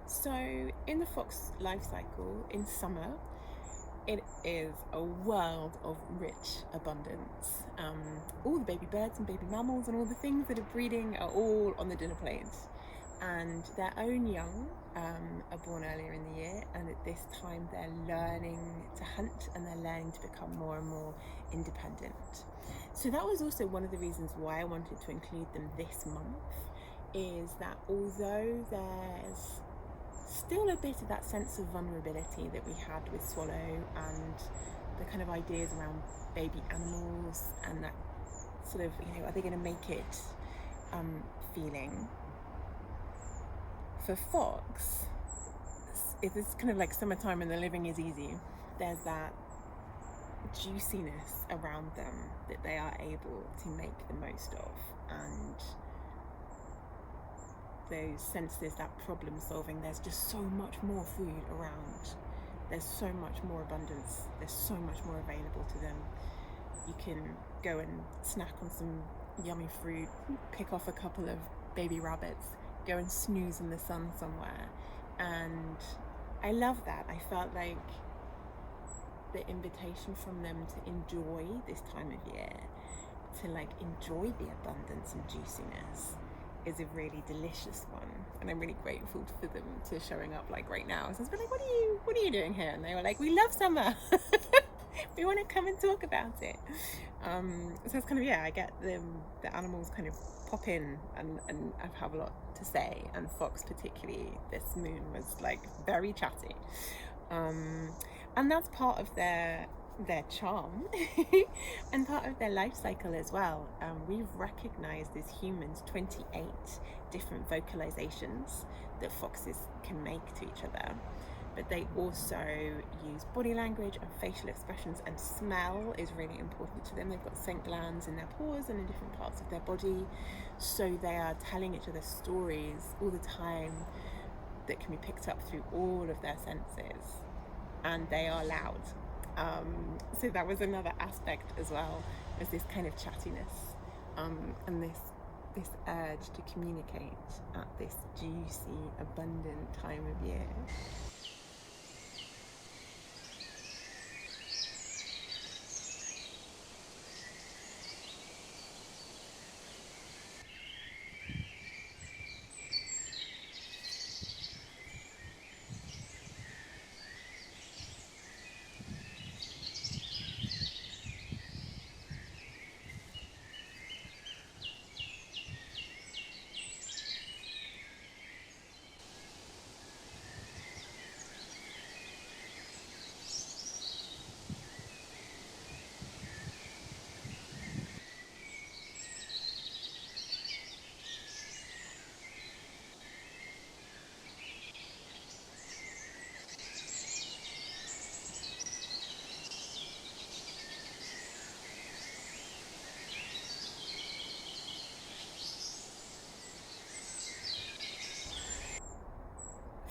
So, in the fox life cycle, in summer, it is a world of rich abundance. All the baby birds and baby mammals and all the things that are breeding are all on the dinner plate. And their own young are born earlier in the year, and at this time they're learning to hunt and they're learning to become more and more independent. So that was also one of the reasons why I wanted to include them this month, is that although there's still a bit of that sense of vulnerability that we had with Swallow and the kind of ideas around baby animals and that sort of, are they going to make it feeling. For Fox, it's kind of like summertime and the living is easy. There's that juiciness around them that they are able to make the most of, and those senses, that problem solving. There's just so much more food around, there's so much more abundance, there's so much more available to them. You can go and snack on some yummy fruit, pick off a couple of baby rabbits, go and snooze in the sun somewhere. And I love that. I felt like the invitation from them to enjoy this time of year, to like enjoy the abundance and juiciness, is a really delicious one, and I'm really grateful for them to showing up like right now. So I was like, what are you doing here? And they were like, we love summer. We want to come and talk about it. So it's kind of, I get the animals kind of pop in and have a lot to say, and Fox particularly this moon was like very chatty, and that's part of their charm and part of their life cycle as well. We've recognized as humans 28 different vocalizations that foxes can make to each other, but they also use body language and facial expressions, and smell is really important to them. They've got scent glands in their paws and in different parts of their body, so they are telling each other stories all the time that can be picked up through all of their senses, and they are loud. So that was another aspect as well, was this kind of chattiness, and this urge to communicate at this juicy, abundant time of year.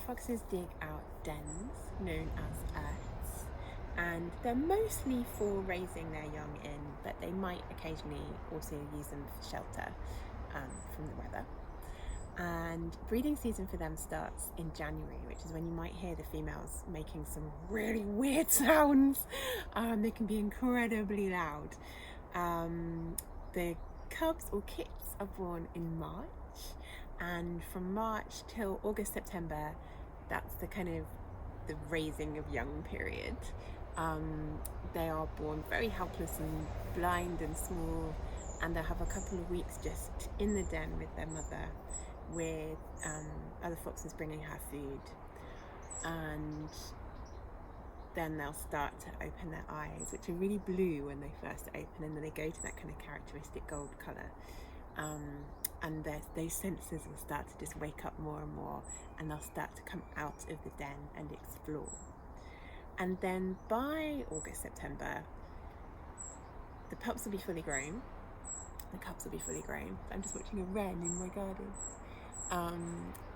Foxes dig out dens known as earths, and they're mostly for raising their young in, but they might occasionally also use them for shelter from the weather. And breeding season for them starts in January, which is when you might hear the females making some really weird sounds. They can be incredibly loud. The cubs or kits are born in March, and from March till August, September, that's the kind of the raising of young period. They are born very helpless and blind and small, and they'll have a couple of weeks just in the den with their mother, with other foxes bringing her food, and then they'll start to open their eyes, which are really blue when they first open, and then they go to that kind of characteristic gold colour. And those senses will start to just wake up more and more, and they'll start to come out of the den and explore. And then by August, September, the pups will be fully grown, the cubs will be fully grown. I'm just watching a wren in my garden.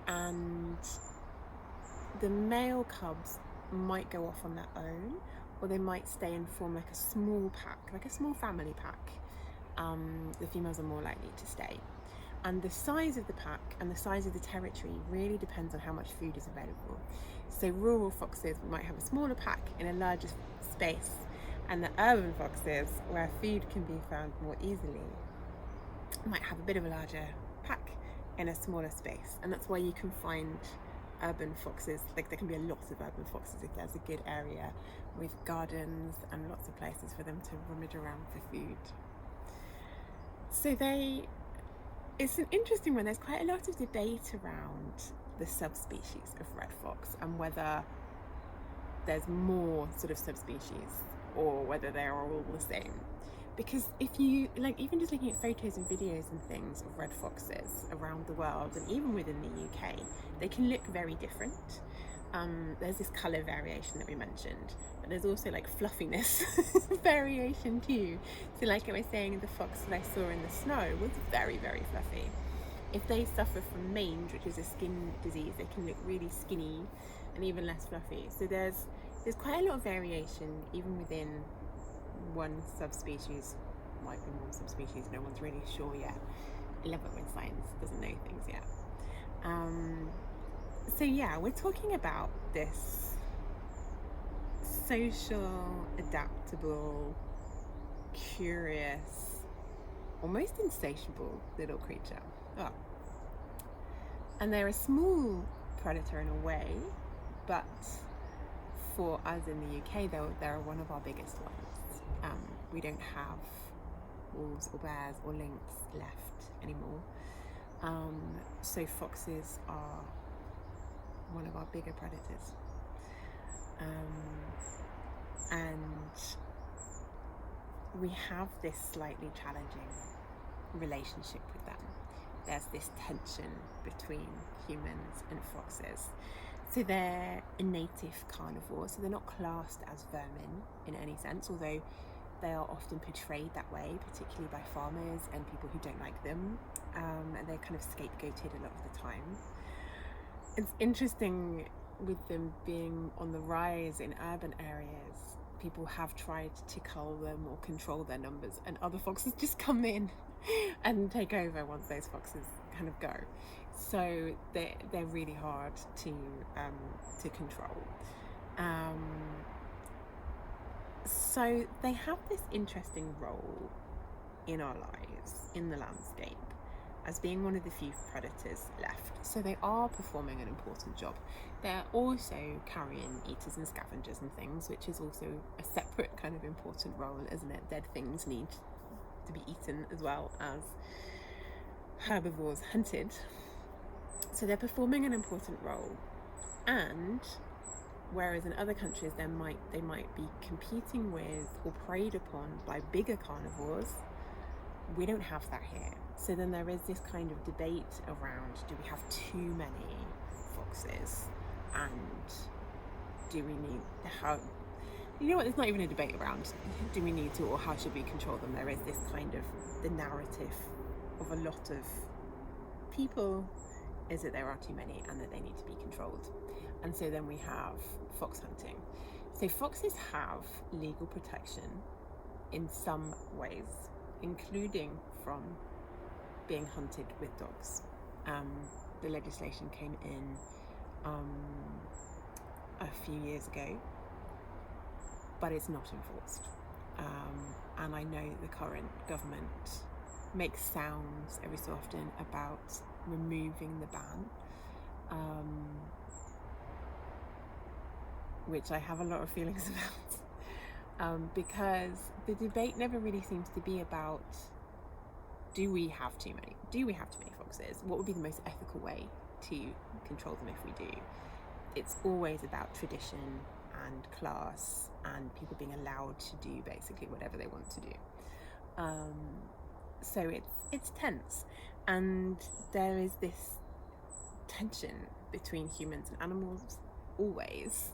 And the male cubs might go off on their own, or they might stay and form like a small pack, like a small family pack. The females are more likely to stay. And the size of the pack and the size of the territory really depends on how much food is available. So rural foxes might have a smaller pack in a larger space, and the urban foxes, where food can be found more easily, might have a bit of a larger pack in a smaller space. And that's why you can find urban foxes, like there can be a lot of urban foxes if there's a good area with gardens and lots of places for them to rummage around for food. So it's an interesting one. There's quite a lot of debate around the subspecies of red fox and whether there's more sort of subspecies or whether they are all the same. Because if you, like, even just looking at photos and videos and things of red foxes around the world and even within the UK, they can look very different. There's this colour variation that we mentioned, but there's also like fluffiness variation too. So like I was saying, the fox that I saw in the snow was very, very fluffy. If they suffer from mange, which is a skin disease, they can look really skinny and even less fluffy. So there's quite a lot of variation even within one subspecies. Might be more subspecies, no one's really sure yet. I love it when science doesn't know things yet. So yeah, we're talking about this social, adaptable, curious, almost insatiable little creature. Oh. And they're a small predator in a way, but for us in the UK, they're one of our biggest ones. We don't have wolves or bears or lynx left anymore. So foxes are one of our bigger predators. And we have this slightly challenging relationship with them. There's this tension between humans and foxes. So they're a native carnivore, so they're not classed as vermin in any sense, although they are often portrayed that way, particularly by farmers and people who don't like them, and they're kind of scapegoated a lot of the time. It's interesting with them being on the rise in urban areas, people have tried to cull them or control their numbers, and other foxes just come in and take over once those foxes kind of go. So they're really hard to control. So they have this interesting role in our lives, in the landscape, as being one of the few predators left. So they are performing an important job. They're also carrion eaters and scavengers and things, which is also a separate kind of important role, isn't it? Dead things need to be eaten as well as herbivores hunted. So they're performing an important role, and whereas in other countries they might be competing with or preyed upon by bigger carnivores, we don't have that here. So then there is this kind of debate around, do we have too many foxes, and do we need, how, you know what, there's not even a debate around do we need to or how should we control them. There is this kind of, the narrative of a lot of people is that there are too many and that they need to be controlled. And so then we have fox hunting. So foxes have legal protection in some ways, including from being hunted with dogs. The legislation came in a few years ago, but it's not enforced. And I know the current government makes sounds every so often about removing the ban, which I have a lot of feelings about, because the debate never really seems to be about, do we have too many foxes? What would be the most ethical way to control them if we do? It's always about tradition and class and people being allowed to do basically whatever they want to do. So it's tense, and there is this tension between humans and animals always.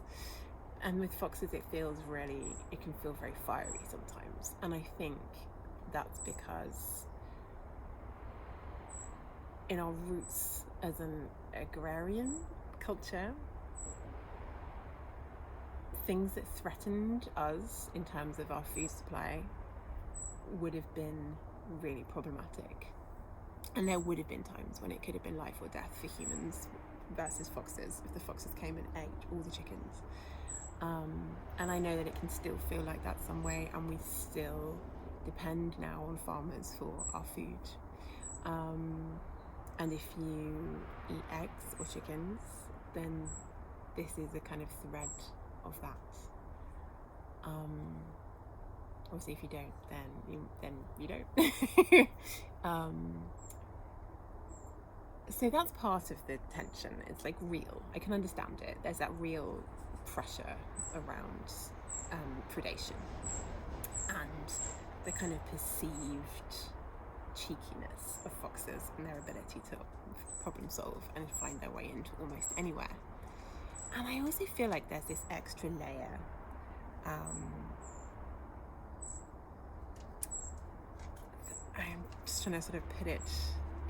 And with foxes it can feel very fiery sometimes, and I think that's because in our roots as an agrarian culture, things that threatened us in terms of our food supply would have been really problematic. And there would have been times when it could have been life or death for humans versus foxes, if the foxes came and ate all the chickens. And I know that it can still feel like that some way, and we still depend now on farmers for our food. And if you eat eggs or chickens, then this is a kind of thread of that. Obviously, if you don't, then you don't. So that's part of the tension. It's like real. I can understand it. There's that real pressure around predation and the kind of perceived cheekiness of foxes and their ability to problem solve and find their way into almost anywhere. And I also feel like there's this extra layer. I'm just trying to sort of put it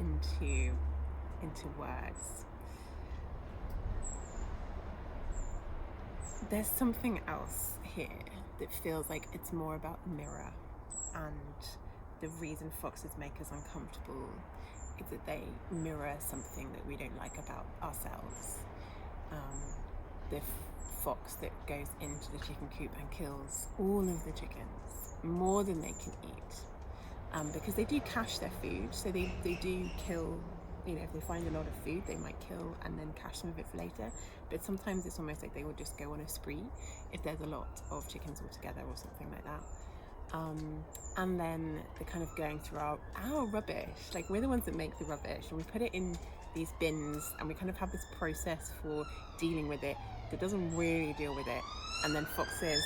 into words. There's something else here that feels like it's more about mirror, and the reason foxes make us uncomfortable is that they mirror something that we don't like about ourselves. The fox that goes into the chicken coop and kills all of the chickens, more than they can eat, because they do cache their food, so they do kill. You know, if they find a lot of food, they might kill and then cache some of it for later. But sometimes it's almost like they will just go on a spree if there's a lot of chickens all together or something like that. And then the kind of going through our rubbish, like we're the ones that make the rubbish, and we put it in these bins, and we kind of have this process for dealing with it that doesn't really deal with it. And then foxes,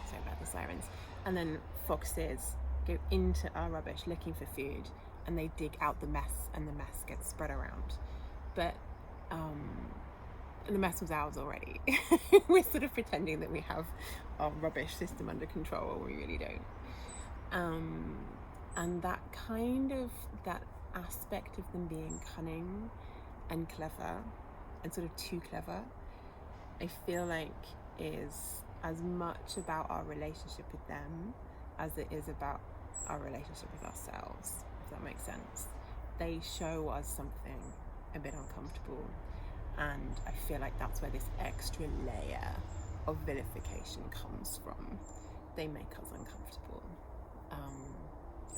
sorry about the sirens, and then foxes go into our rubbish looking for food, and they dig out the mess, and the mess gets spread around. But the mess was ours already. We're sort of pretending that we have our rubbish system under control, we really don't. And that aspect of them being cunning and clever, and sort of too clever, I feel like is as much about our relationship with them as it is about our relationship with ourselves, if that makes sense. They show us something a bit uncomfortable, and I feel like that's where this extra layer of vilification comes from. They make us uncomfortable,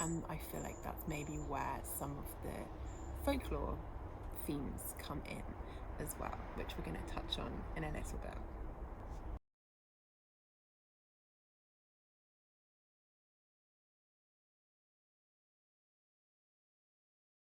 and I feel like that's maybe where some of the folklore themes come in as well, which we're going to touch on in a little bit.